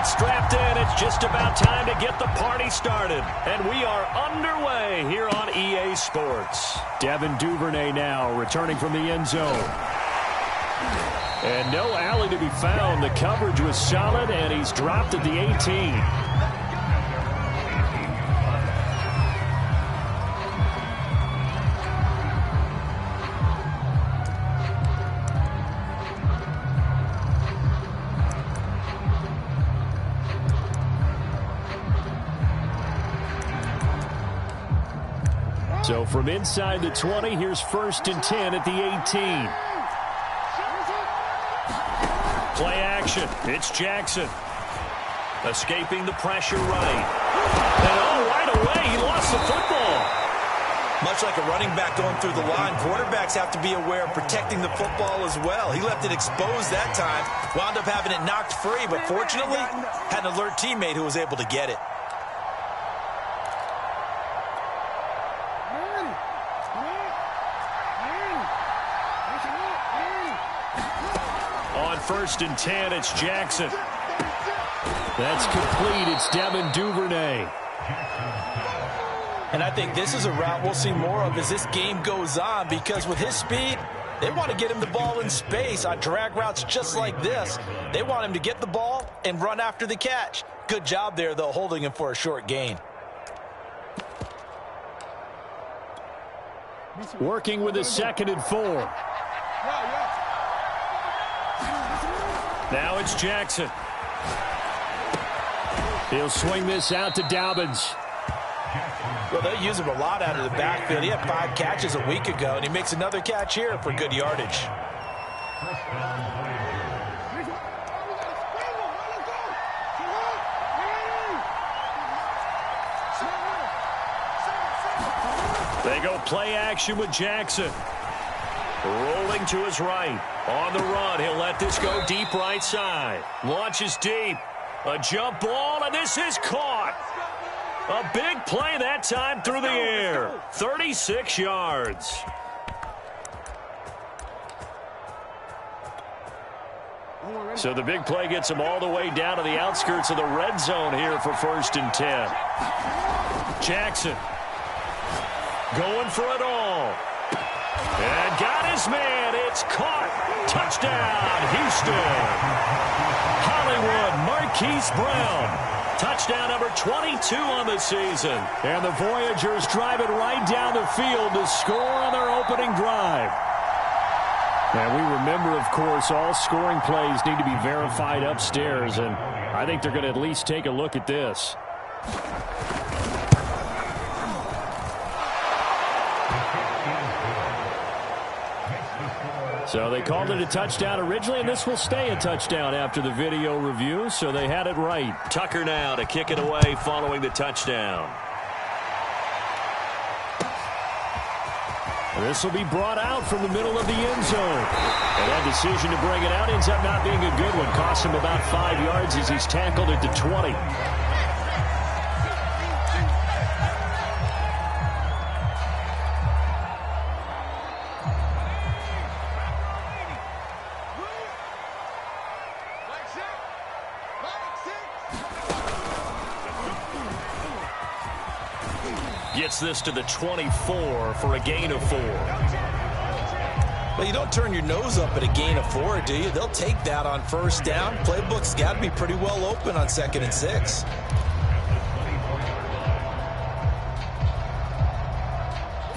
gets strapped in. It's just about time to get the party started. And we are underway here on EA Sports. Devin Duvernay now returning from the end zone. And no alley to be found. The coverage was solid, and he's dropped at the 18. So from inside the 20, here's 1st and 10 at the 18. Play action. It's Jackson. Escaping the pressure right. And right away, he lost the football. Much like a running back going through the line, quarterbacks have to be aware of protecting the football as well. He left it exposed that time, wound up having it knocked free, but fortunately, had an alert teammate who was able to get it. On 1st and 10, it's Jackson. That's complete. It's Devin Duvernay. And I think this is a route we'll see more of as this game goes on, because with his speed, they want to get him the ball in space on drag routes just like this. They want him to get the ball and run after the catch. Good job there, though, holding him for a short gain. Working with a 2nd and 4. Now it's Jackson. He'll swing this out to Dobbins. Well, they use him a lot out of the backfield. He had 5 catches a week ago, and he makes another catch here for good yardage. They go play action with Jackson. Rolling to his right. On the run, he'll let this go deep right side. Launches deep. A jump ball, and this is caught. A big play that time through the air. 36 yards. So the big play gets him all the way down to the outskirts of the red zone here for 1st and 10. Jackson going for it all. And got his man. It's caught. Touchdown, Houston. Hollywood Marquise Brown. Touchdown number 22 on the season. And the Voyagers drive it right down the field to score on their opening drive. And we remember, of course, all scoring plays need to be verified upstairs. And I think they're going to at least take a look at this. So they called it a touchdown originally, and this will stay a touchdown after the video review, so they had it right. Tucker now to kick it away following the touchdown. This will be brought out from the middle of the end zone. And that decision to bring it out ends up not being a good one. Cost him about 5 yards as he's tackled at the 20. Gets this to the 24 for a gain of 4. Well, you don't turn your nose up at a gain of 4, do you? They'll take that on 1st down. Playbook's got to be pretty well open on 2nd and 6.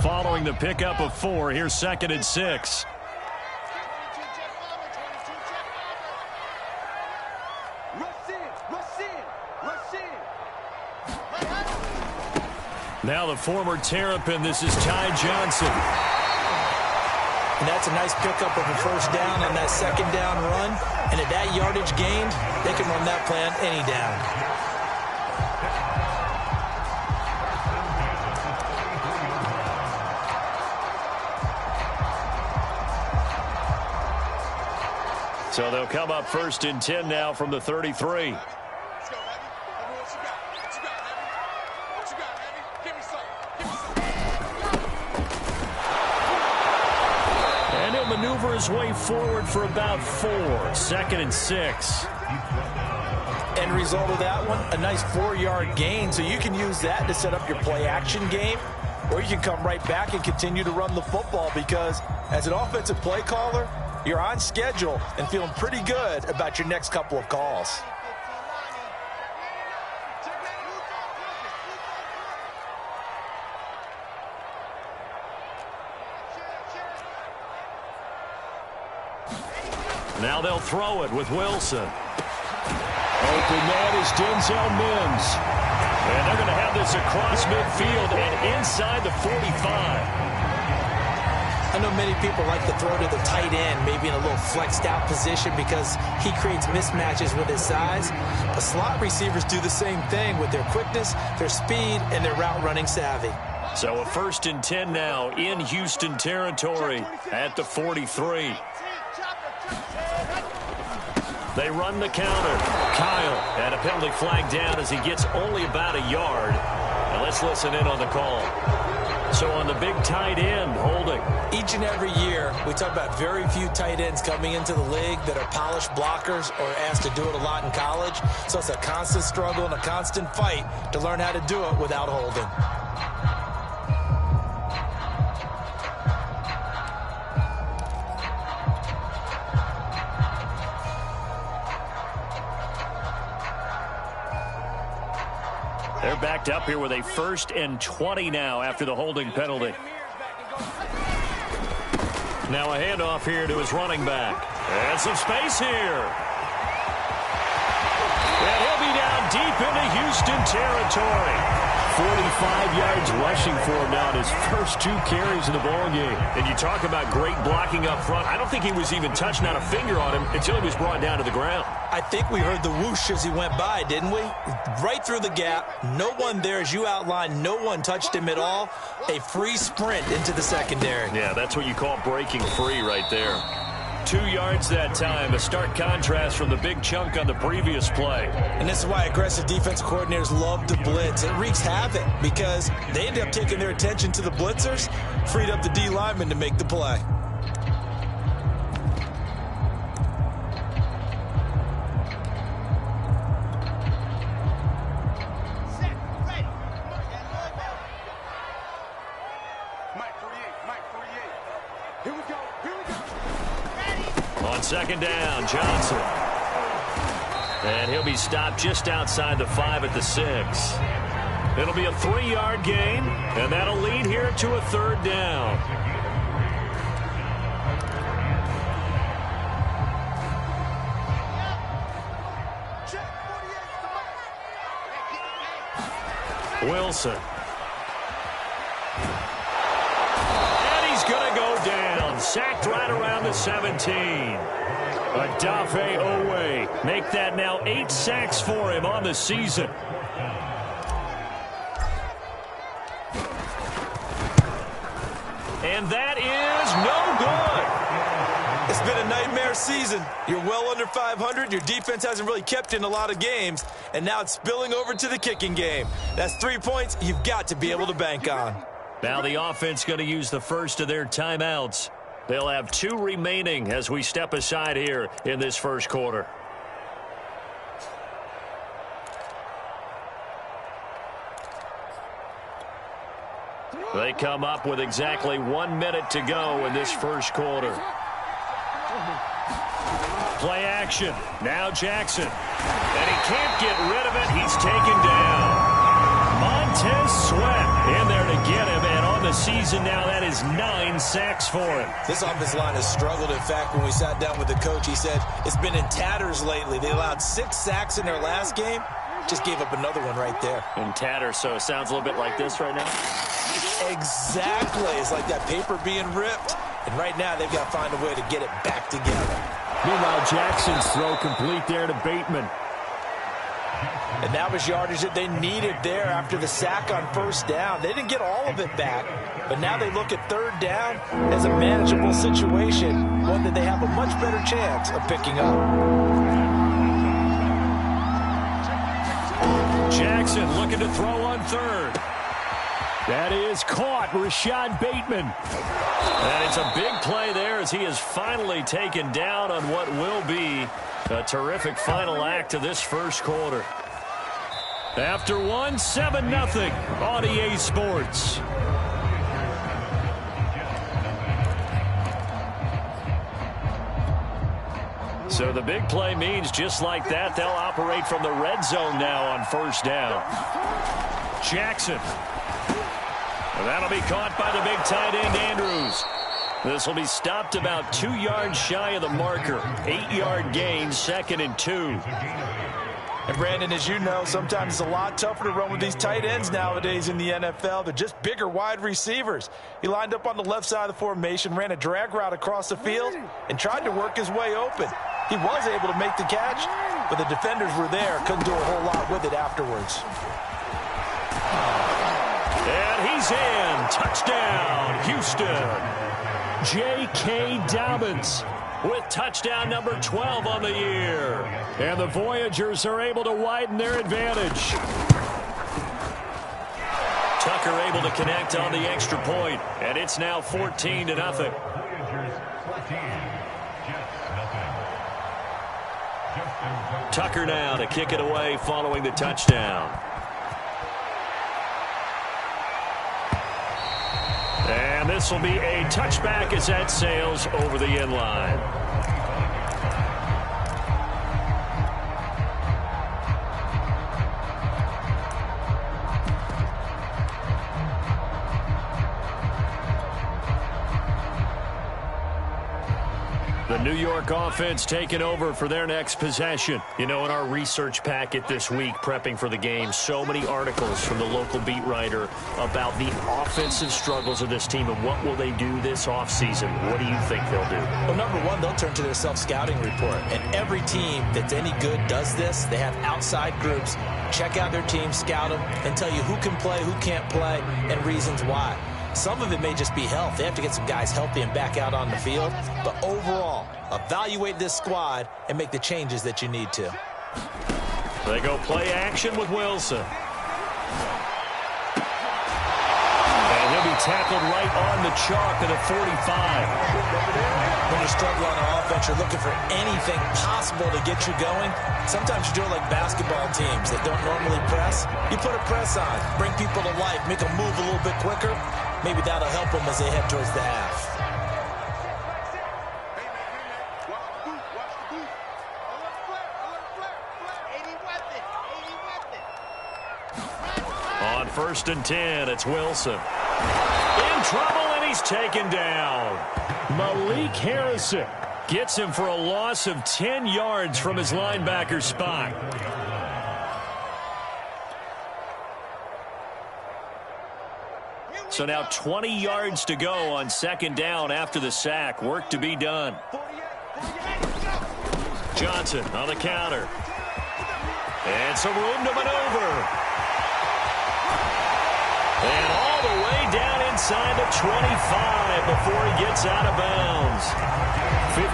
Following the pickup of 4, here's 2nd and 6. Now the former Terrapin, this is Ty Johnson. And that's a nice pickup of a 1st down on that 2nd down run. And at that yardage gained, they can run that play on any down. So they'll come up 1st and 10 now from the 33. Maneuver his way forward for about 4. 2nd and 6. End result of that one, a nice 4-yard gain. So you can use that to set up your play-action game, or you can come right back and continue to run the football because as an offensive play caller, you're on schedule and feeling pretty good about your next couple of calls. Now they'll throw it with Wilson. Open man is Denzel Mims. And they're going to have this across midfield and inside the 45. I know many people like to throw to the tight end, maybe in a little flexed out position because he creates mismatches with his size. But slot receivers do the same thing with their quickness, their speed, and their route running savvy. So a 1st and 10 now in Houston territory at the 43. They run the counter. Kyle had a penalty flag down as he gets only about a yard. Now let's listen in on the call. So on the big tight end, holding. Each and every year, we talk about very few tight ends coming into the league that are polished blockers or asked to do it a lot in college. So it's a constant struggle and a constant fight to learn how to do it without holding. They're backed up here with a 1st and 20 now after the holding penalty. Now a handoff here to his running back. And some space here. And he'll be down deep into Houston territory. 45 yards rushing for him now in his first 2 carries in the ballgame. And you talk about great blocking up front. I don't think he was even touched, not a finger on him, until he was brought down to the ground. I think we heard the whoosh as he went by, didn't we? Right through the gap. No one there, as you outlined. No one touched him at all. A free sprint into the secondary. Yeah, that's what you call breaking free right there. 2 yards that time, a stark contrast from the big chunk on the previous play. And this is why aggressive defense coordinators love to blitz. It wreaks havoc because they end up taking their attention to the blitzers, freed up the D lineman to make the play. On 2nd down, Johnson. And he'll be stopped just outside the 5 at the 6. It'll be a 3-yard gain, and that'll lead here to a 3rd down. Wilson. And he's going to go down. Sacked right around the 17. Adafe Owe. Make that now 8 sacks for him on the season. And that is no good. It's been a nightmare season. You're well under 500. Your defense hasn't really kept in a lot of games. And now it's spilling over to the kicking game. That's 3 points you've got to be able to bank on. Now the offense going to use the first of their timeouts. They'll have 2 remaining as we step aside here in this first quarter. They come up with exactly 1 minute to go in this first quarter. Play action. Now Jackson. And he can't get rid of it. He's taken down. Montez Sweat in there to get him. And on the season now, that is 9 sacks for him. This offensive line has struggled. In fact, when we sat down with the coach, he said it's been in tatters lately. They allowed 6 sacks in their last game. Just gave up another one right there. In tatters, so it sounds a little bit like this right now. Exactly. It's like that paper being ripped. And right now, they've got to find a way to get it back together. Meanwhile, Jackson's throw complete there to Bateman. And that was yardage that they needed there after the sack on first down. They didn't get all of it back, but now they look at third down as a manageable situation, one that they have a much better chance of picking up. Jackson looking to throw on third. That is caught, Rashad Bateman. And it's a big play there as he is finally taken down on what will be A terrific final act of this first quarter. After one, 7-0 on EA Sports. So the big play means just like that, they'll operate from the red zone now on first down. Jackson. And that'll be caught by the big tight end, Andrews. This will be stopped about 2 yards shy of the marker. 8-yard gain, 2nd and 2. And Brandon, as you know, sometimes it's a lot tougher to run with these tight ends nowadays in the NFL. They're just bigger wide receivers. He lined up on the left side of the formation, ran a drag route across the field, and tried to work his way open. He was able to make the catch, but the defenders were there. Couldn't do a whole lot with it afterwards. And he's in. Touchdown, Houston. J.K. Dobbins with touchdown number 12 on the year. And the Voyagers are able to widen their advantage. Tucker able to connect on the extra point, and it's now 14-0. Tucker now to kick it away following the touchdown. And this will be a touchback as that sails over the end line. The New York offense taking over for their next possession. You know, in our research packet this week, prepping for the game, so many articles from the local beat writer about the offensive struggles of this team and what will they do this offseason. What do you think they'll do? Well, number one, they'll turn to their self-scouting report. And every team that's any good does this. They have outside groups. Check out their team, scout them, and tell you who can play, who can't play, and reasons why. Some of it may just be health. They have to get some guys healthy and back out on the field. But overall, evaluate this squad and make the changes that you need to. They go play action with Wilson. And he'll be tackled right on the chalk at the 45. When you struggle on an offense, you're looking for anything possible to get you going. Sometimes you do it like basketball teams that don't normally press. You put a press on, bring people to life, make them move a little bit quicker. Maybe that'll help them as they head towards the half. On 1st and 10, it's Wilson. In trouble, and he's taken down. Malik Harrison gets him for a loss of 10 yards from his linebacker spot. So now 20 yards to go on 2nd down after the sack. Work to be done. Johnson on the counter. And some room to maneuver. And all the way down inside the 25 before he gets out of bounds.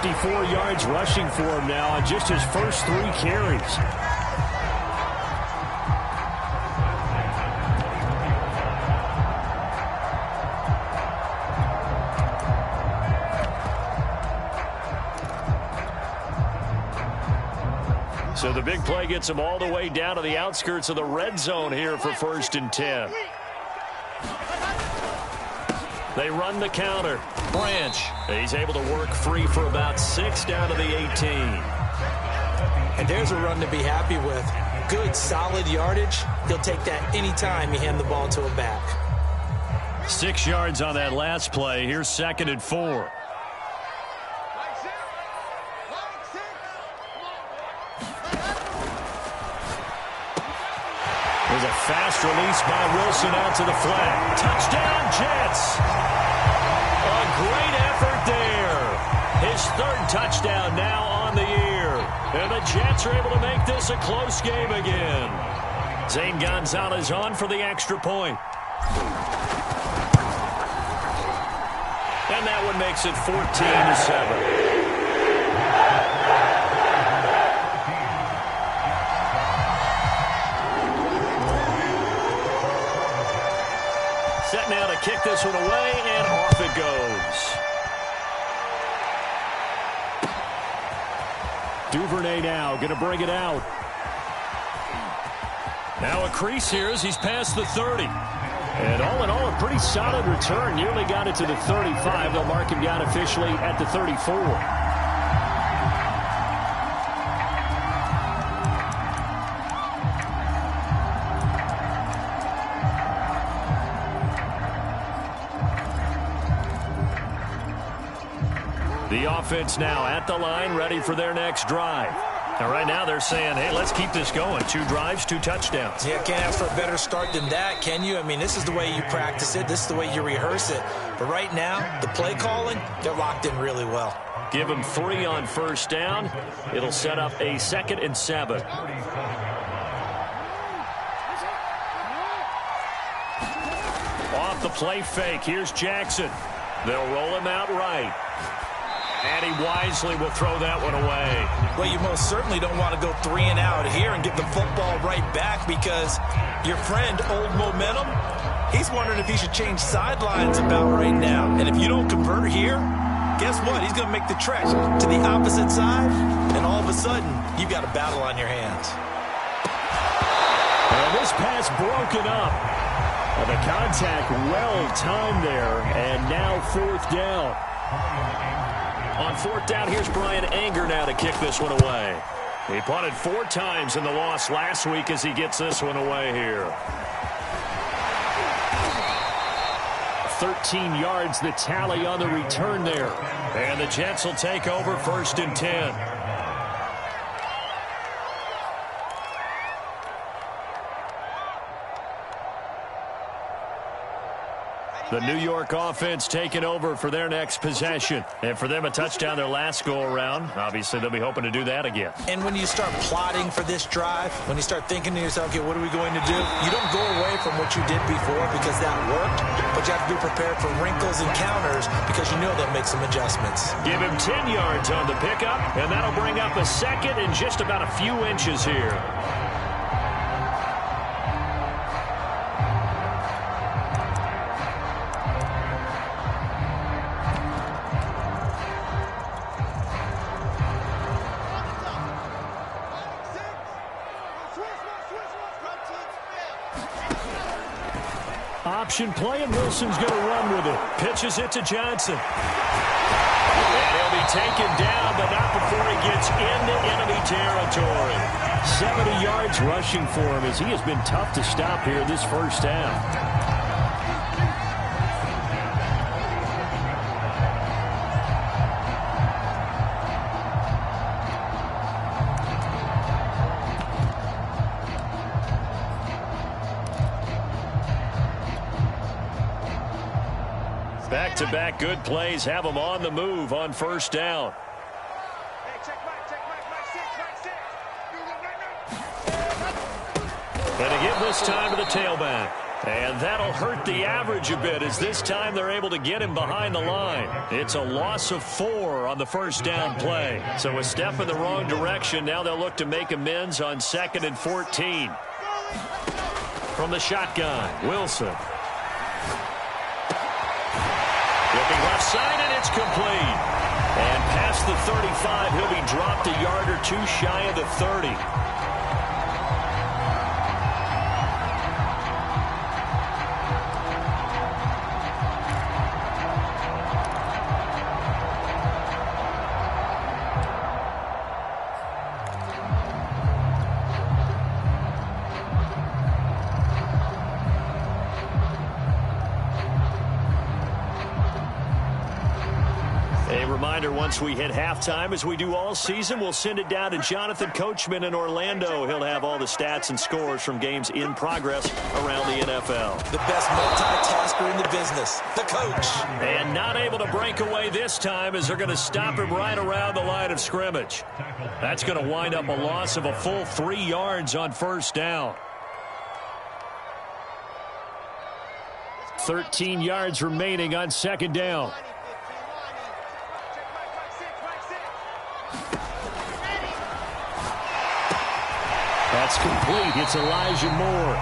54 yards rushing for him now on just his first 3 carries. So the big play gets him all the way down to the outskirts of the red zone here for 1st and 10. They run the counter. Branch. He's able to work free for about 6 down to the 18. And there's a run to be happy with. Good, solid yardage. He'll take that anytime you hand the ball to a back. 6 yards on that last play. Here's 2nd and 4. There's a fast release by Wilson out to the flat. Touchdown, Jets. A great effort there. His 3rd touchdown now on the year. And the Jets are able to make this a close game again. Zane Gonzalez on for the extra point. And that one makes it 14-7. Set now to kick this one away, and off it goes. Duvernay now going to bring it out. Now a crease here as he's past the 30. And all in all, a pretty solid return. Nearly got it to the 35. They'll mark him down officially at the 34. The offense now at the line, ready for their next drive. And right now they're saying, hey, let's keep this going. 2 drives, 2 touchdowns. Yeah, can't ask for a better start than that, can you? I mean, this is the way you practice it. This is the way you rehearse it. But right now, the play calling, they're locked in really well. Give them 3 on first down. It'll set up a 2nd and 7. Off the play fake. Here's Jackson. They'll roll him out right. And he wisely will throw that one away. Well, you most certainly don't want to go 3 and out here and give the football right back because your friend, Old Momentum, he's wondering if he should change sidelines about right now. And if you don't convert here, guess what? He's going to make the trek to the opposite side, and all of a sudden, you've got a battle on your hands. And this pass broken up. The contact well timed there, and now 4th down. On 4th down, here's Brian Anger now to kick this one away. He punted 4 times in the loss last week as he gets this one away here. 13 yards the tally on the return there. And the Jets will take over 1st and 10. The New York offense taking over for their next possession. And for them, a touchdown their last go-around. Obviously, they'll be hoping to do that again. And when you start plotting for this drive, when you start thinking to yourself, okay, what are we going to do? You don't go away from what you did before because that worked, but you have to be prepared for wrinkles and counters because you know they'll make some adjustments. Give him 10 yards on the pickup, and that'll bring up a 2nd and just about a few inches here. Option play, and Wilson's going to run with it. Pitches it to Johnson. And he'll be taken down, but not before he gets into enemy territory. 70 yards rushing for him as he has been tough to stop here this first half. Back-to-back good plays have them on the move on 1st down. And again this time to the tailback. And that'll hurt the average a bit as this time they're able to get him behind the line. It's a loss of 4 on the 1st down play. So a step in the wrong direction. Now they'll look to make amends on 2nd and 14. From the shotgun, Wilson. Looking left side, and it's complete. And past the 35, he'll be dropped a yard or 2 shy of the 30. Once we hit halftime, as we do all season, we'll send it down to Jonathan Coachman in Orlando. He'll have all the stats and scores from games in progress around the NFL. The best multitasker in the business, the coach. And not able to break away this time as they're going to stop him right around the line of scrimmage. That's going to wind up a loss of a full 3 yards on 1st down. 13 yards remaining on 2nd down. That's complete. It's Elijah Moore.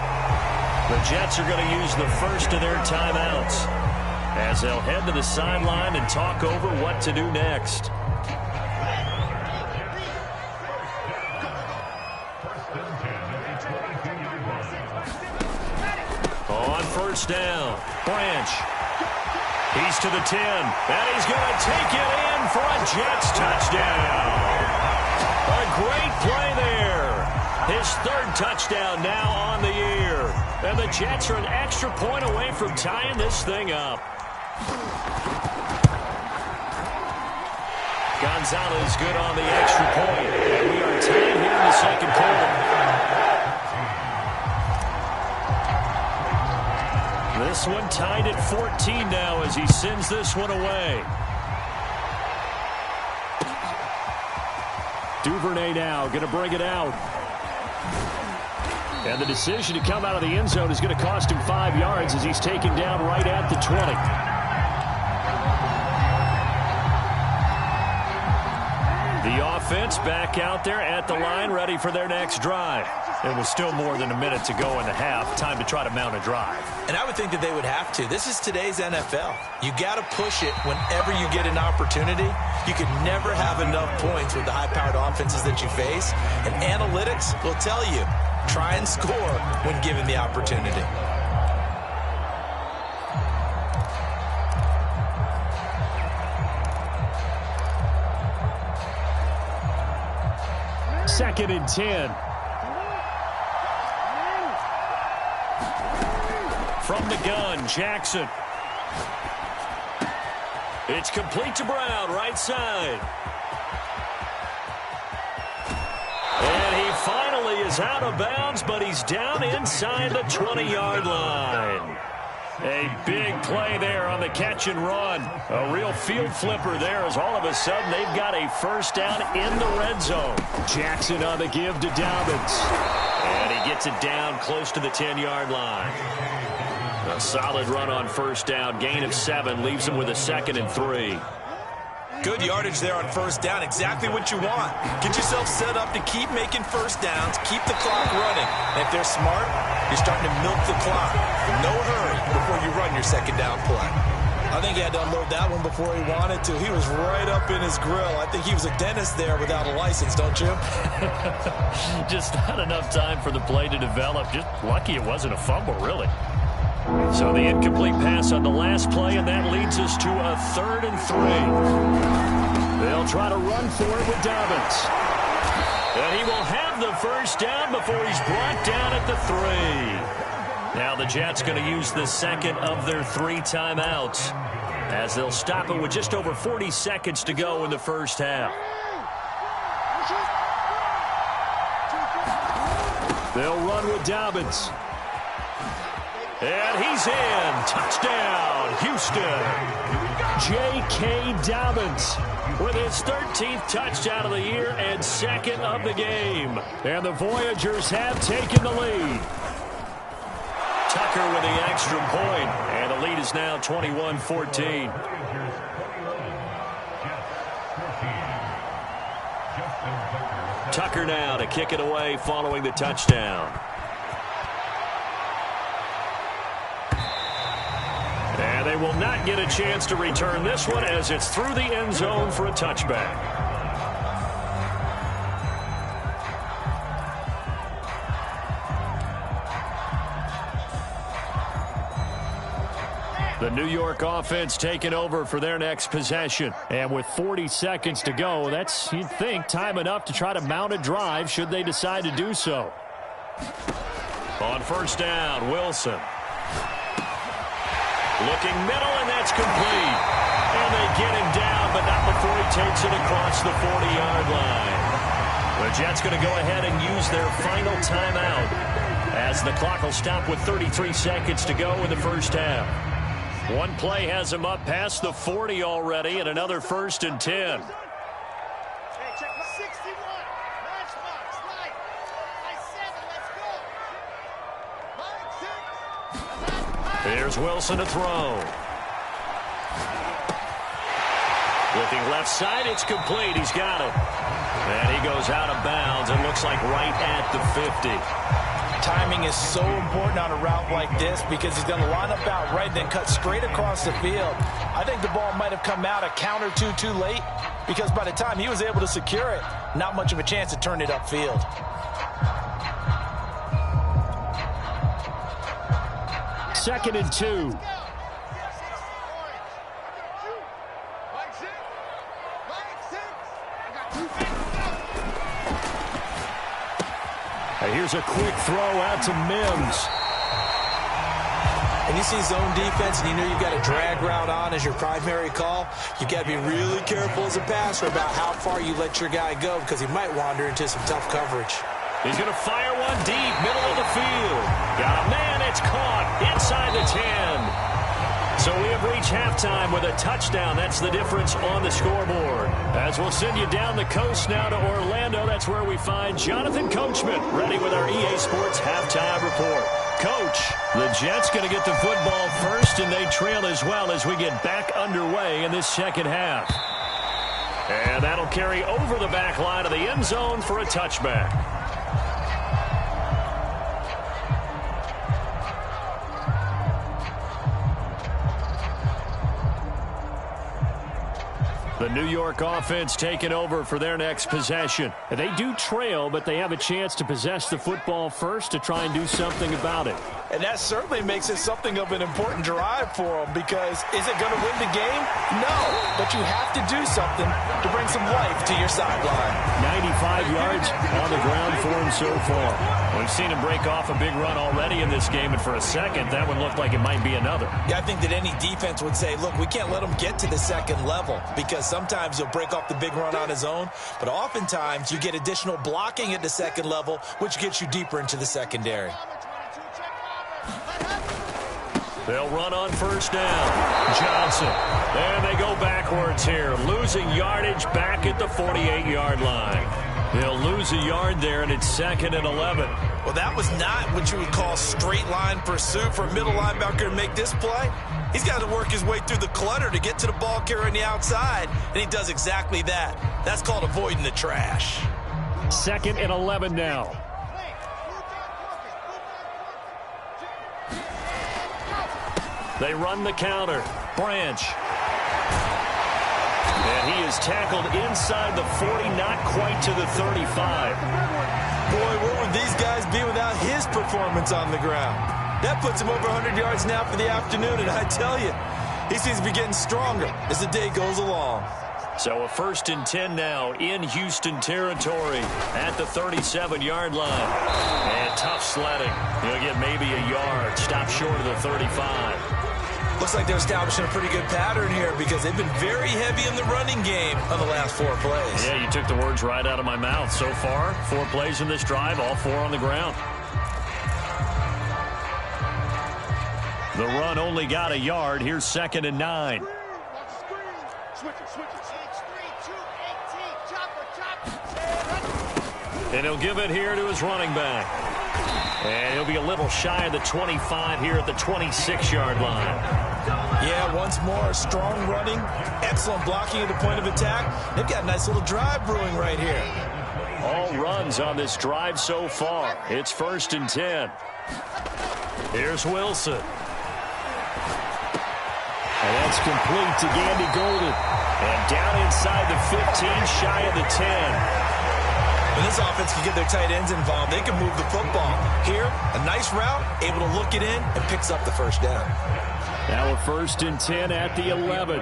The Jets are going to use the first of their timeouts as they'll head to the sideline and talk over what to do next. first down. Branch. He's to the 10, and he's going to take it in for a Jets touchdown. A great play there. His third touchdown now on the year. And the Jets are an extra point away from tying this thing up. Gonzalez good on the extra point. And we are tied here in the second quarter. This one tied at 14 now as he sends this one away. Duvernay now going to bring it out. And the decision to come out of the end zone is going to cost him 5 yards as he's taken down right at the 20. The offense back out there at the line, ready for their next drive. It was still more than a minute to go in the half. Time to try to mount a drive. And I would think that they would have to. This is today's NFL. You got to push it whenever you get an opportunity. You can never have enough points with the high-powered offenses that you face. And analytics will tell you, try and score when given the opportunity. Second and 10. From the gun, Jackson. It's complete to Brown, right side. And he finally is out of bounds, but he's down inside the 20-yard line. A big play there on the catch and run. A real field flipper there as all of a sudden they've got a first down in the red zone. Jackson on the give to Dobbins. And he gets it down close to the 10-yard line. A solid run on first down. Gain of 7 leaves him with a 2nd and 3. Good yardage there on first down. Exactly what you want. Get yourself set up to keep making first downs, keep the clock running. And if they're smart, you're starting to milk the clock. No hurry before you run your second down play. I think he had to unload that one before he wanted to. He was right up in his grill. I think he was a dentist there without a license, don't you? Just not enough time for the play to develop. Just lucky it wasn't a fumble, really. So the incomplete pass on the last play, and that leads us to a 3rd and 3. They'll try to run for it with Dobbins. And he will have the first down before he's brought down at the 3. Now the Jets going to use the second of their 3 timeouts as they'll stop it with just over 40 seconds to go in the first half. They'll run with Dobbins. And he's in. Touchdown, Houston. J.K. Dobbins with his 13th touchdown of the year and 2nd of the game. And the Voyagers have taken the lead. Tucker with the extra point, and the lead is now 21-14. Tucker now to kick it away following the touchdown. And they will not get a chance to return this one as it's through the end zone for a touchback. The New York offense taking over for their next possession. And with 40 seconds to go, that's, you'd think, time enough to try to mount a drive should they decide to do so. On first down, Wilson. Looking middle, and that's complete. And they get him down, but not before he takes it across the 40-yard line. The Jets going to go ahead and use their final timeout as the clock will stop with 33 seconds to go in the first half. One play has him up past the 40 already, and another 1st and 10. Here's Wilson to throw. Looking left side, it's complete. He's got it. And he goes out of bounds. It looks like right at the 50. Timing is so important on a route like this because he's going to line up out right, then cut straight across the field. I think the ball might have come out a count or two too late because by the time he was able to secure it, not much of a chance to turn it upfield. 2nd and 2. And here's a quick throw out to Mims. And you see zone defense and you know you've got a drag route on as your primary call, you've got to be really careful as a passer about how far you let your guy go because he might wander into some tough coverage. He's going to fire one deep, middle of the field. Got a man, it's caught inside the 10. So we have reached halftime with a touchdown. That's the difference on the scoreboard. As we'll send you down the coast now to Orlando, that's where we find Jonathan Coachman ready with our EA Sports halftime report. Coach, the Jets going to get the football first, and they trail as well as we get back underway in this second half. And that'll carry over the back line of the end zone for a touchback. The New York offense taking over for their next possession. They do trail, but they have a chance to possess the football first to try and do something about it. And that certainly makes it something of an important drive for them because is it going to win the game? No, but you have to do something to bring some life to your sideline. 95 yards on the ground for him so far. We've seen him break off a big run already in this game, and for a second, that would look like it might be another. Yeah, I think that any defense would say, look, we can't let him get to the second level because sometimes he'll break off the big run on his own, but oftentimes you get additional blocking at the second level, which gets you deeper into the secondary. They'll run on first down. Johnson. And they go backwards here. Losing yardage back at the 48-yard line. They'll lose a yard there, and it's 2nd and 11. Well, that was not what you would call straight line pursuit for a middle linebacker to make this play. He's got to work his way through the clutter to get to the ball carrier on the outside, and he does exactly that. That's called avoiding the trash. 2nd and 11 now. They run the counter. Branch. And he is tackled inside the 40, not quite to the 35. Boy, where would these guys be without his performance on the ground? That puts him over 100 yards now for the afternoon, and I tell you, he seems to be getting stronger as the day goes along. So a 1st and 10 now in Houston territory at the 37-yard line. And tough sledding. He'll get maybe a yard. Stop short of the 35. Looks like they're establishing a pretty good pattern here because they've been very heavy in the running game on the last 4 plays. Yeah, you took the words right out of my mouth. So far, 4 plays in this drive, all 4 on the ground. The run only got a yard. Here's 2nd and 9. And he'll give it here to his running back. And he'll be a little shy of the 25 here at the 26-yard line. Yeah, once more, strong running, excellent blocking at the point of attack. They've got a nice little drive brewing right here. All runs on this drive so far. It's 1st and 10. Here's Wilson. And that's complete to Gandy Golden. And down inside the 15, shy of the 10. When this offense can get their tight ends involved, they can move the football. Here, a nice route, able to look it in, and picks up the first down. Now a 1st and 10 at the 11.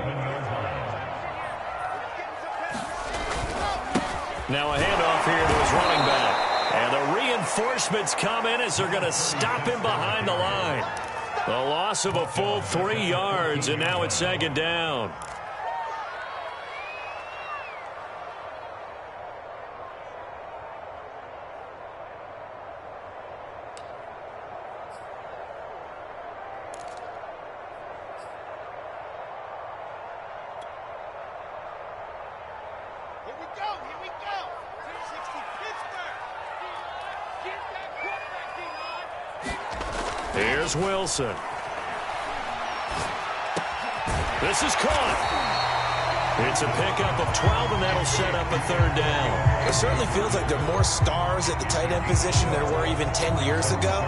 Now a handoff here to his running back. And the reinforcements come in as they're going to stop him behind the line. The loss of a full 3 yards, and now it's 2nd down. Here's Wilson. This is caught. It's a pickup of 12, and that'll set up a 3rd down. It certainly feels like there are more stars at the tight end position than there were even 10 years ago.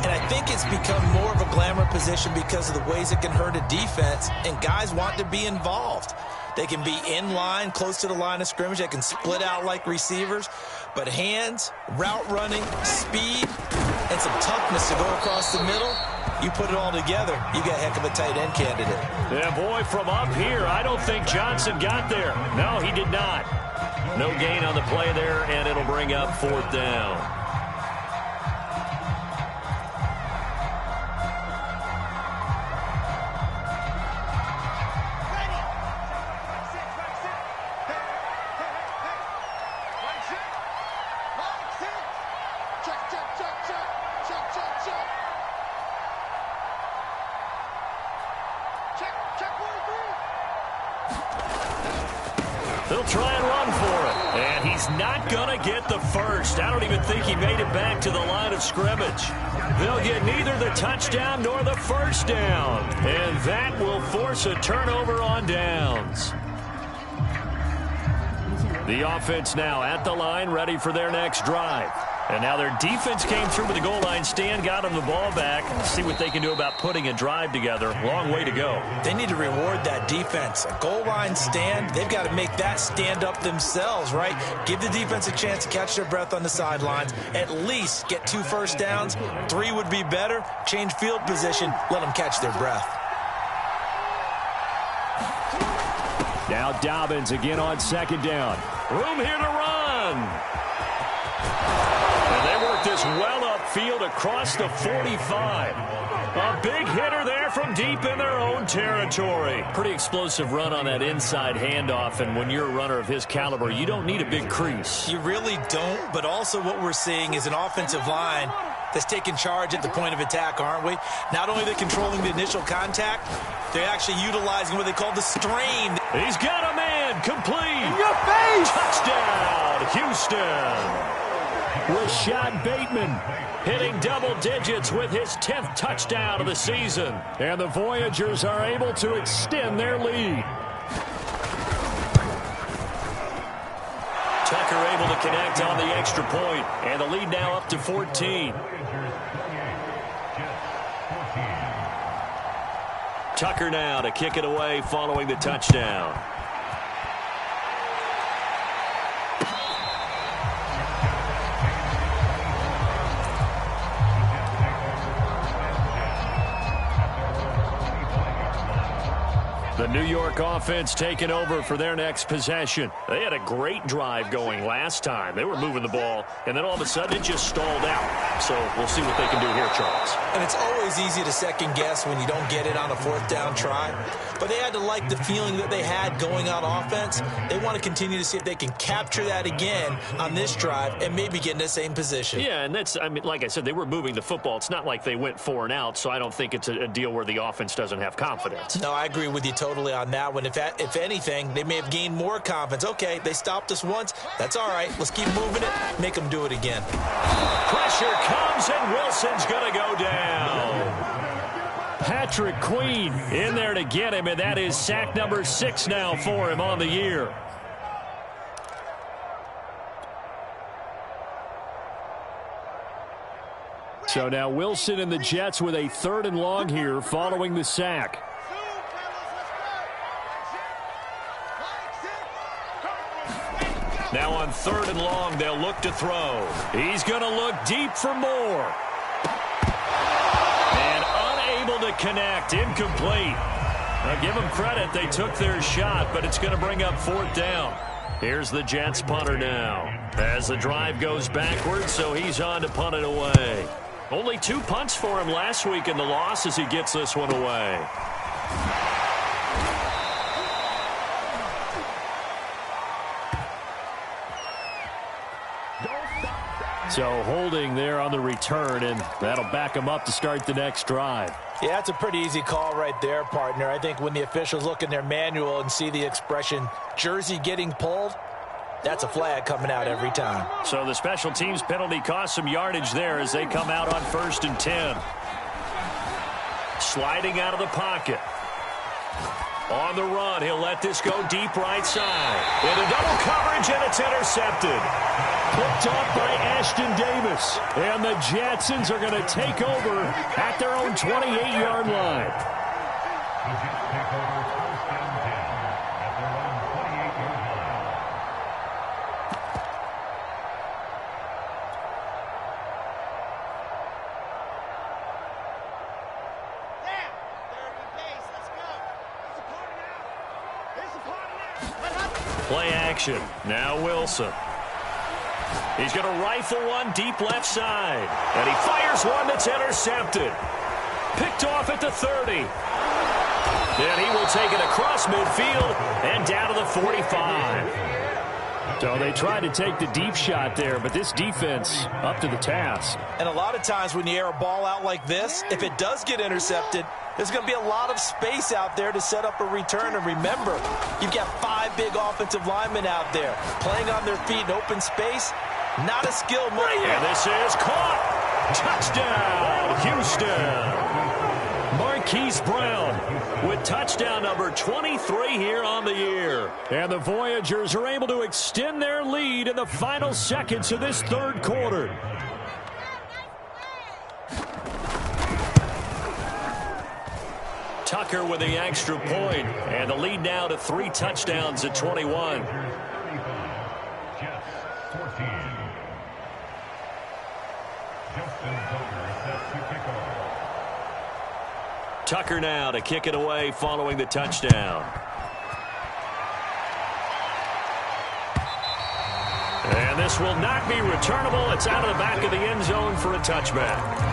And I think it's become more of a glamour position because of the ways it can hurt a defense, and guys want to be involved. They can be in line, close to the line of scrimmage. They can split out like receivers. But hands, route running, speed, and some toughness to go across the middle, You put it all together, you got a heck of a tight end candidate. Yeah, boy, from up here, I don't think Johnson got there. No, he did not. No gain on the play there, and it'll bring up 4th down. They'll try and run for it. And he's not going to get the first. I don't even think he made it back to the line of scrimmage. They'll get neither the touchdown nor the first down. And that will force a turnover on downs. The offense now at the line, ready for their next drive. And now their defense came through with the goal line stand, got them the ball back. See what they can do about putting a drive together. Long way to go. They need to reward that defense. A goal line stand, they've got to make that stand up themselves, right? Give the defense a chance to catch their breath on the sidelines. At least get 2 first downs. 3 would be better. Change field position. Let them catch their breath. Now Dobbins again on 2nd down. Room here to run. And they work this well upfield across the 45. A big hitter there from deep in their own territory. Pretty explosive run on that inside handoff, and when you're a runner of his caliber, you don't need a big crease. You really don't, but also what we're seeing is an offensive line that's taking charge at the point of attack, aren't we? Not only are they controlling the initial contact, they're actually utilizing what they call the strain. He's got a man, complete. In your face! Touchdown, Houston. Rashad Bateman hitting double digits with his 10th touchdown of the season. And the Voyagers are able to extend their lead. Tucker able to connect on the extra point, and the lead now up to 14. Tucker now to kick it away following the touchdown. The New York offense taking over for their next possession. They had a great drive going last time. They were moving the ball, and then all of a sudden it just stalled out. So we'll see what they can do here, Charles. And it's always easy to second guess when you don't get it on a 4th down try. But they had to like the feeling that they had going on offense. They want to continue to see if they can capture that again on this drive and maybe get in the same position. Yeah, and that's, I mean, like I said, they were moving the football. It's not like they went 4 and out, so I don't think it's a deal where the offense doesn't have confidence. No, I agree with you totally on that one. If anything, they may have gained more confidence. Okay, they stopped us once. That's all right. Let's keep moving it. Make them do it again. Pressure comes, and Wilson's going to go down. Patrick Queen in there to get him, and that is sack number 6 now for him on the year. So now Wilson and the Jets with a 3rd and long here following the sack. Now on 3rd and long, they'll look to throw. He's going to look deep for more. And unable to connect, incomplete. Now give them credit, they took their shot, but it's going to bring up 4th down. Here's the Jets punter now. As the drive goes backwards, so he's on to punt it away. Only 2 punts for him last week in the loss as he gets this one away. So holding there on the return, and that'll back him up to start the next drive. Yeah, that's a pretty easy call right there, partner. I think when the officials look in their manual and see the expression jersey getting pulled, that's a flag coming out every time. So the special teams penalty cost some yardage there as they come out on 1st and 10. Sliding out of the pocket. On the run, he'll let this go deep right side. Into double coverage, and it's intercepted. Picked off by Ashton Davis. And the Jetsons are going to take over at their own 28-yard line. Play action. Now Wilson. He's going to rifle one deep left side. And he fires one that's intercepted. Picked off at the 30. Then he will take it across midfield and down to the 45. So they tried to take the deep shot there, but this defense up to the task. And a lot of times when you air a ball out like this, if it does get intercepted, there's going to be a lot of space out there to set up a return. And remember, you've got 5 big offensive linemen out there playing on their feet in open space. Not a skilled move. And this is caught. Touchdown, Houston. Marquise Brown with touchdown number 23 here on the year. And the Voyagers are able to extend their lead in the final seconds of this third quarter. Tucker with the extra point, and the lead now to 3 touchdowns at 21. Tucker now to kick it away following the touchdown. And this will not be returnable. It's out of the back of the end zone for a touchback.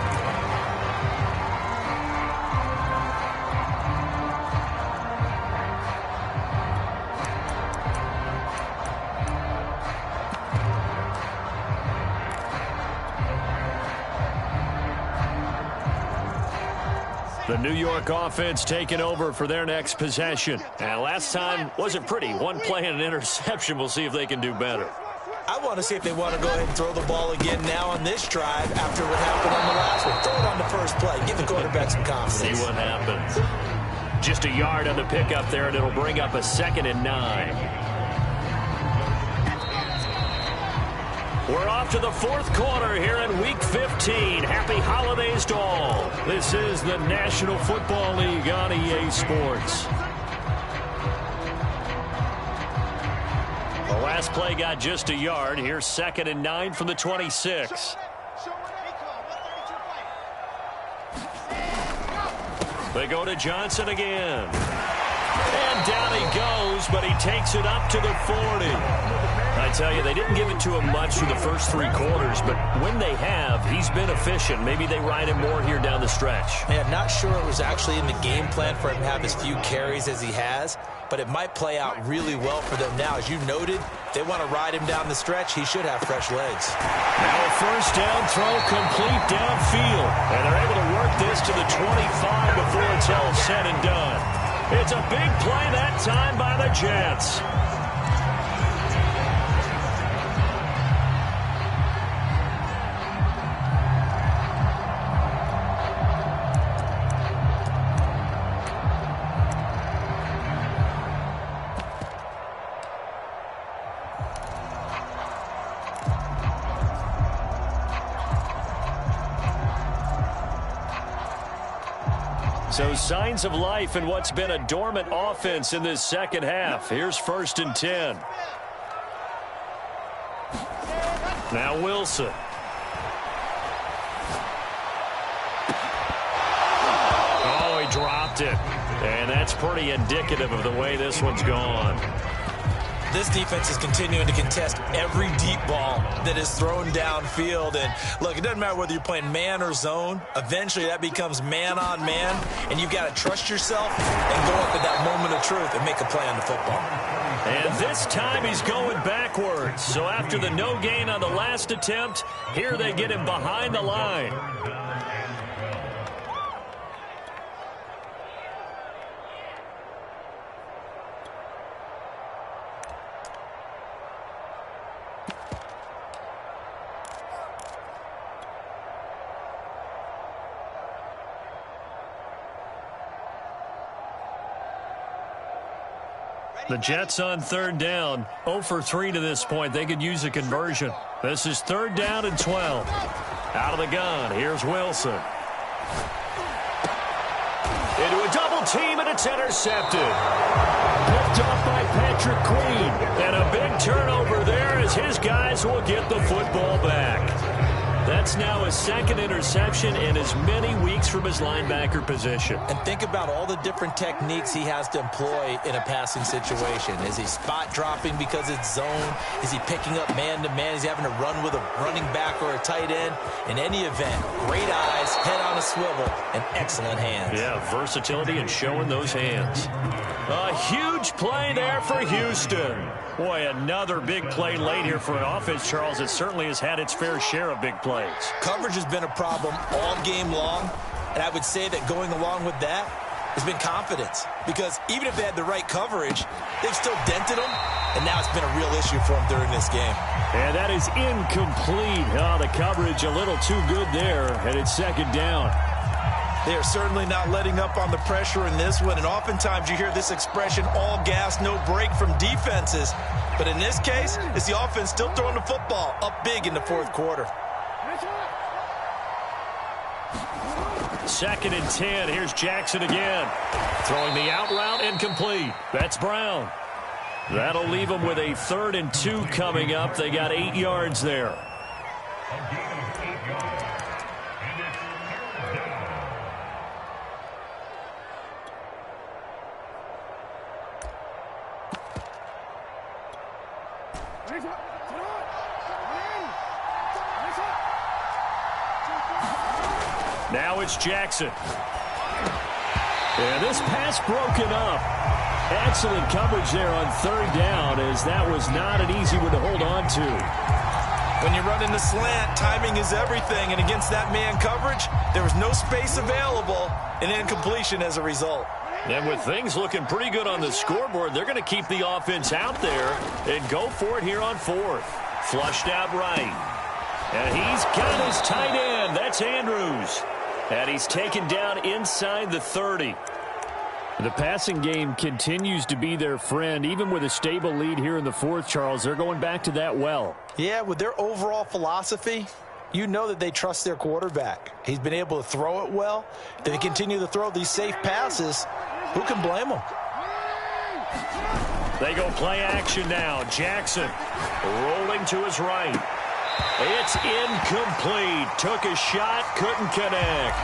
The New York offense taking over for their next possession. And last time wasn't pretty. One play and an interception. We'll see if they can do better. I want to see if they want to go ahead and throw the ball again now on this drive after what happened on the last one. Throw it on the first play. Give the quarterback some confidence. See what happens. Just a yard on the pickup there, and it'll bring up a 2nd and 9. We're off to the fourth quarter here in Week 15. Happy holidays to all. This is the National Football League on EA Sports. The last play got just a yard. Here's 2nd and 9 from the 26. They go to Johnson again. And down he goes, but he takes it up to the 40. I tell you, they didn't give it to him much through the first 3 quarters, but when they have, he's been efficient. Maybe they ride him more here down the stretch. Man, not sure it was actually in the game plan for him to have as few carries as he has, but it might play out really well for them now. As you noted, if they want to ride him down the stretch, he should have fresh legs. Now a first down throw complete downfield, and they're able to work this to the 25 before it's all said and done. It's a big play that time by the Jets. So signs of life in what's been a dormant offense in this second half. Here's 1st and 10. Now Wilson. Oh, he dropped it. And that's pretty indicative of the way this one's gone. This defense is continuing to contest every deep ball that is thrown downfield. And, look, it doesn't matter whether you're playing man or zone. Eventually, that becomes man-on-man, and you've got to trust yourself and go up at that moment of truth and make a play on the football. And this time he's going backwards. So after the no gain on the last attempt, here they get him behind the line. The Jets on 3rd down, 0 for 3 to this point. They could use a conversion. This is 3rd down and 12. Out of the gun, here's Wilson. Into a double team, and it's intercepted. Picked off by Patrick Queen. And a big turnover there as his guys will get the football back. That's now his second interception in as many weeks from his linebacker position. And think about all the different techniques he has to employ in a passing situation. Is he spot dropping because it's zone? Is he picking up man-to-man? Is he having to run with a running back or a tight end? In any event, great eyes, head on a swivel, and excellent hands. Yeah, versatility and showing those hands. A huge play there for Houston. Boy, another big play late here for an offense, Charles. It certainly has had its fair share of big plays. Coverage has been a problem all game long, and I would say that going along with that has been confidence. Because even if they had the right coverage, they've still dented them, and now it's been a real issue for them during this game. And that is incomplete. Oh, the coverage a little too good there, and it's second down. They are certainly not letting up on the pressure in this one, and oftentimes you hear this expression, all gas, no break from defenses. But in this case, it's the offense still throwing the football up big in the fourth quarter. 2nd and 10. Here's Jackson again. Throwing the out route, incomplete. That's Brown. That'll leave them with a 3rd and 2 coming up. They got 8 yards there. Now it's Jackson. And this pass broken up. Excellent coverage there on 3rd down, as that was not an easy one to hold on to. When you run in the slant, timing is everything, and against that man coverage, there was no space available, and incompletion as a result. And with things looking pretty good on the scoreboard, they're going to keep the offense out there and go for it here on 4th. Flushed out right. And he's got his tight end. That's Andrews. And he's taken down inside the 30. The passing game continues to be their friend. Even with a stable lead here in the 4th, Charles, they're going back to that well. Yeah, with their overall philosophy, you know that they trust their quarterback. He's been able to throw it well. If they continue to throw these safe passes, who can blame them? They go play action now. Jackson rolling to his right. It's incomplete. Took a shot, couldn't connect.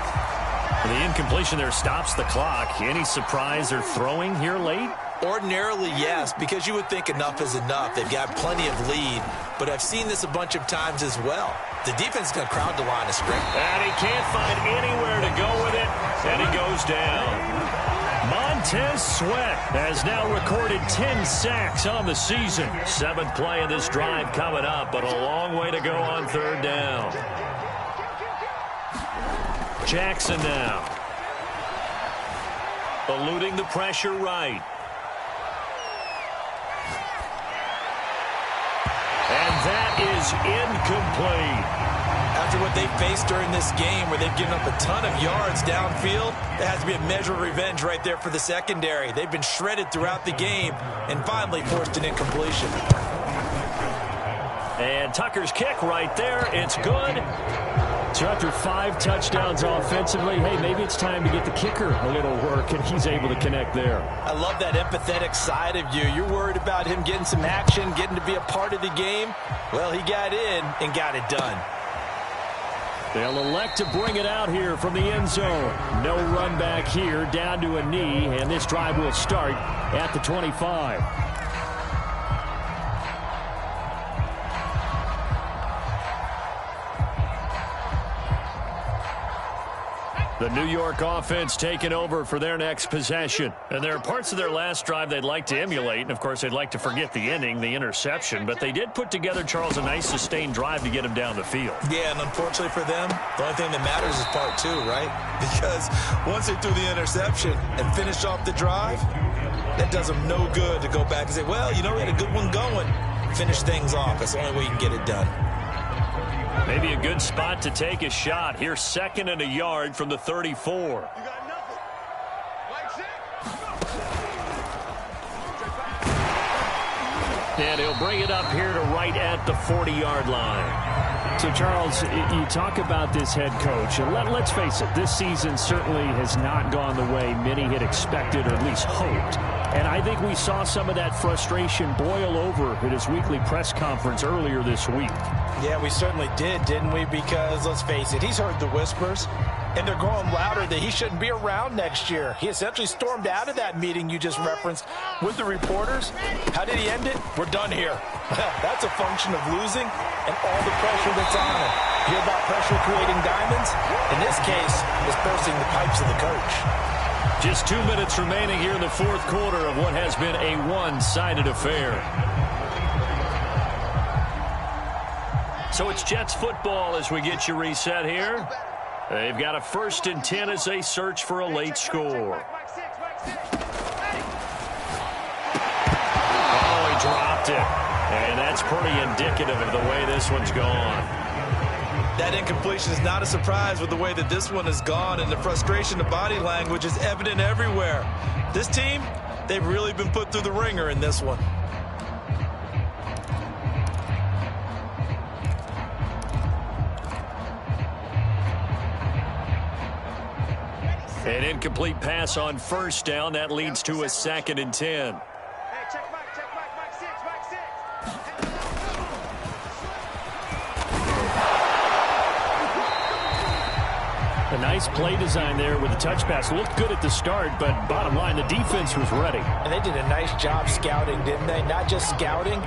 The incompletion there stops the clock. Any surprise they're throwing here late? Ordinarily, yes, because you would think enough is enough. They've got plenty of lead, but I've seen this a bunch of times as well. The defense is going to crowd the line of scrimmage. And he can't find anywhere to go with it, and he goes down. Montez Sweat has now recorded 10 sacks on the season. 7th play of this drive coming up, but a long way to go on 3rd down. Jackson now. Eluding the pressure right. And that is incomplete. After what they faced during this game where they've given up a ton of yards downfield, there has to be a measure of revenge right there for the secondary. They've been shredded throughout the game and finally forced an incompletion. And Tucker's kick right there. It's good. So after 5 touchdowns offensively, hey, maybe it's time to get the kicker a little work, and he's able to connect there. I love that empathetic side of you. You're worried about him getting some action, getting to be a part of the game. Well, he got in and got it done. They'll elect to bring it out here from the end zone. No run back here, down to a knee, and this drive will start at the 25. The New York offense taking over for their next possession. And there are parts of their last drive they'd like to emulate. And, of course, they'd like to forget the ending, the interception. But they did put together, Charles, a nice sustained drive to get him down the field. Yeah, and unfortunately for them, the only thing that matters is part 2, right? Because once they threw the interception and finished off the drive, that does them no good to go back and say, well, you know, we had a good one going. Finish things off. That's the only way you can get it done. Maybe a good spot to take a shot. Here's 2nd and a yard from the 34. And he'll bring it up here to right at the 40-yard line. So, Charles, you talk about this head coach. And let's face it, this season certainly has not gone the way many had expected or at least hoped. And I think we saw some of that frustration boil over at his weekly press conference earlier this week. Yeah, we certainly did, didn't we? Because, let's face it, he's heard the whispers, and they're growing louder that he shouldn't be around next year. He essentially stormed out of that meeting you just referenced with the reporters. How did he end it? We're done here. That's a function of losing and all the pressure that's on him. Hear about pressure creating diamonds? In this case, it's bursting the pipes of the coach. Just 2 minutes remaining here in the fourth quarter of what has been a one-sided affair. So it's Jets football as we get you reset here. They've got a 1st and 10 as they search for a late score. Oh, he dropped it. And that's pretty indicative of the way this one's gone. That incompletion is not a surprise with the way that this one has gone, and the frustration of body language is evident everywhere. This team, they've really been put through the ringer in this one. An incomplete pass on 1st down. That leads to a 2nd and 10. A nice play design there with the touch pass. Looked good at the start, but bottom line, the defense was ready. And they did a nice job scouting, didn't they? Not just scouting,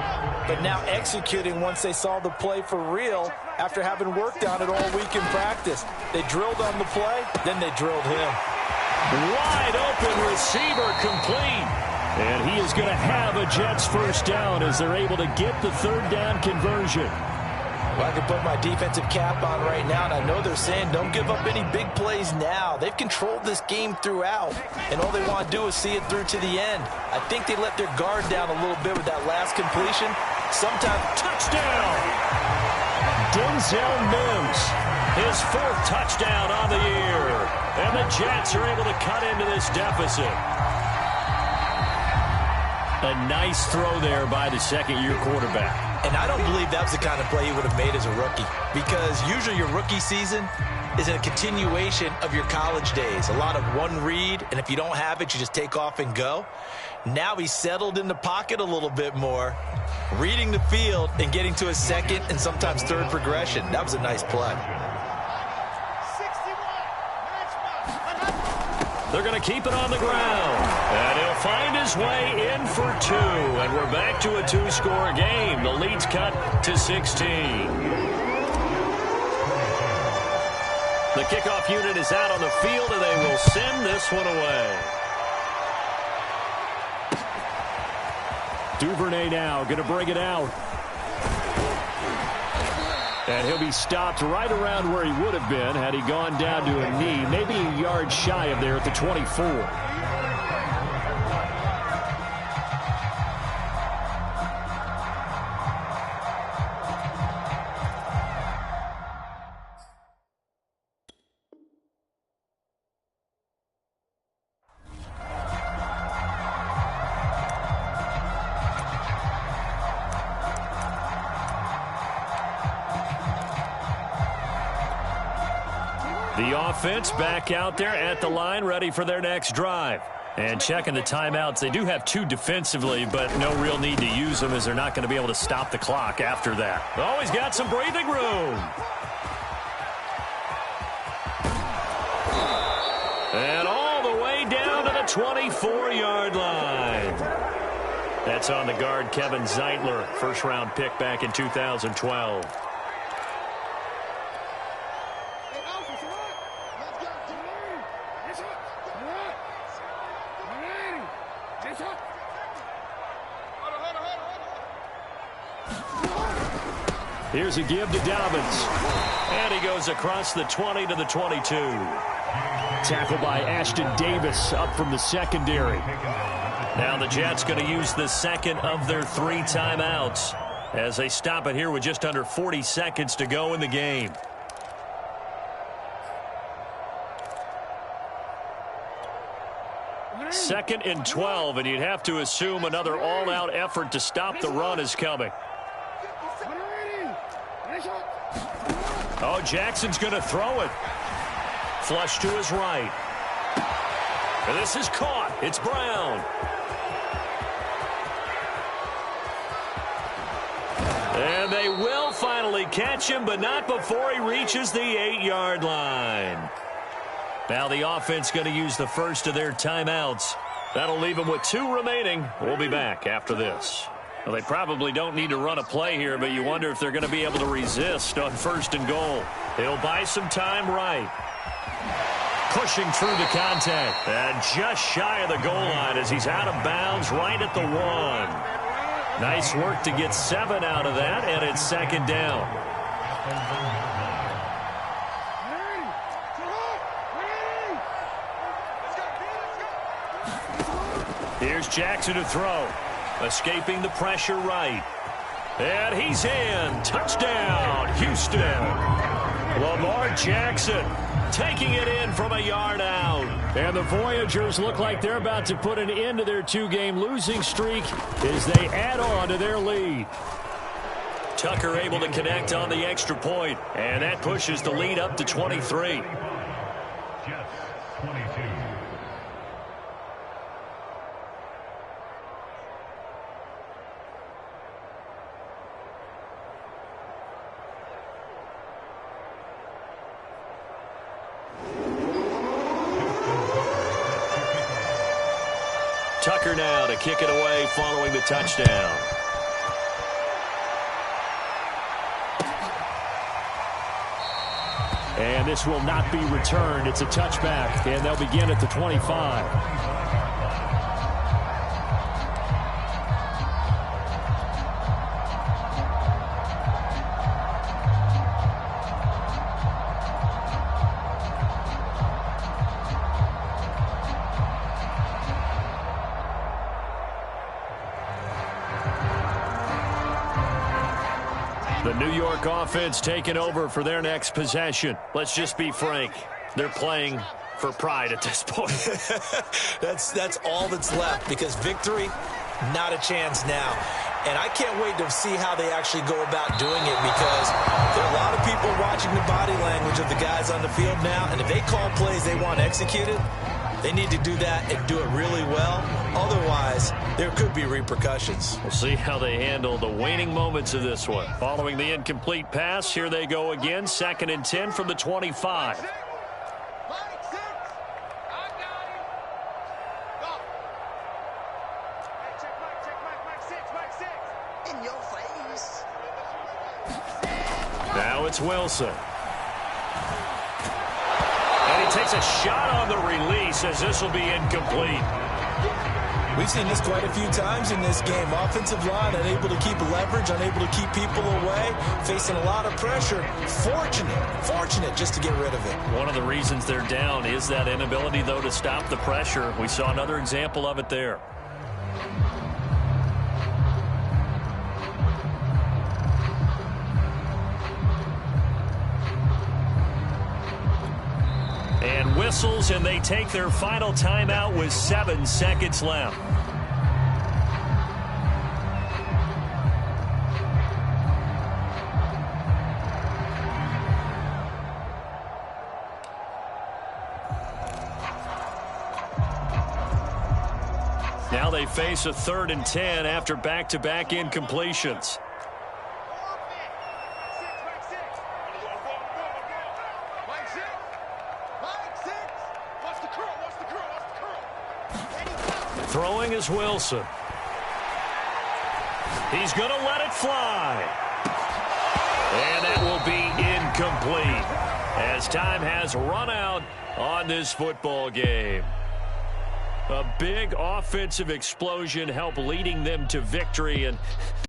but now executing once they saw the play for real after having worked on it all week in practice. They drilled on the play, then they drilled him. Wide open receiver complete. And he is going to have a Jets 1st down as they're able to get the 3rd down conversion. Well, I can put my defensive cap on right now, and I know they're saying don't give up any big plays now. They've controlled this game throughout, and all they want to do is see it through to the end. I think they let their guard down a little bit with that last completion. Sometimes touchdown. Denzel Mims, his 4th touchdown on the year. And the Jets are able to cut into this deficit. A nice throw there by the 2nd-year quarterback. And I don't believe that was the kind of play he would have made as a rookie, because usually your rookie season is a continuation of your college days. A lot of one read, and if you don't have it, you just take off and go. Now he's settled in the pocket a little bit more, reading the field and getting to his 2nd and sometimes 3rd progression. That was a nice play. They're going to keep it on the ground. And he'll find his way in for 2. And we're back to a 2-score game. The lead's cut to 16. The kickoff unit is out on the field, and they will send this one away. Duvernay now going to bring it out. And he'll be stopped right around where he would have been had he gone down to a knee, maybe a yard shy of there at the 24. The offense back out there at the line, ready for their next drive. And checking the timeouts, they do have 2 defensively, but no real need to use them as they're not going to be able to stop the clock after that. Always got some breathing room. And all the way down to the 24-yard line. That's on the guard, Kevin Zeitler, 1st-round pick back in 2012. Here's a give to Dobbins. And he goes across the 20 to the 22. Tackled by Ashton Davis up from the secondary. Now the Jets going to use the 2nd of their 3 timeouts as they stop it here with just under 40 seconds to go in the game. 2nd and 12, and you'd have to assume another all-out effort to stop the run is coming. Oh, Jackson's going to throw it. Flush to his right. And this is caught. It's Brown. And they will finally catch him, but not before he reaches the 8-yard line. Now the offense going to use the first of their timeouts. That'll leave them with 2 remaining. We'll be back after this. Well, they probably don't need to run a play here, but you wonder if they're going to be able to resist on 1st and goal. He'll buy some time right. Pushing through the contact. And just shy of the goal line as he's out of bounds right at the 1. Nice work to get 7 out of that, and it's 2nd down. Here's Jackson to throw. Escaping the pressure right. And he's in. Touchdown, Houston. Lamar Jackson taking it in from a yard out. And the Voyagers look like they're about to put an end to their 2-game losing streak as they add on to their lead. Tucker able to connect on the extra point, and that pushes the lead up to 23. Tucker now to kick it away following the touchdown. And this will not be returned. It's a touchback, and they'll begin at the 25. The New York offense taking over for their next possession. Let's just be frank. They're playing for pride at this point. That's all that's left, because victory, not a chance now. And I can't wait to see how they actually go about doing it, because there are a lot of people watching the body language of the guys on the field now, and if they call plays they want executed, they need to do that and do it really well. Otherwise, there could be repercussions. We'll see how they handle the waning moments of this one. Following the incomplete pass, here they go again. 2nd and 10 from the 25. Now it's Wilson. And he takes a shot on the release as this will be incomplete. We've seen this quite a few times in this game. Offensive line unable to keep leverage, unable to keep people away, facing a lot of pressure. Fortunate just to get rid of it. One of the reasons they're down is that inability, though, to stop the pressure. We saw another example of it there. And whistles, and they take their final timeout with 7 seconds left. Now they face a 3rd and 10 after back-to-back incompletions. Throwing is Wilson. He's going to let it fly. And that will be incomplete as time has run out on this football game. A big offensive explosion helped leading them to victory, and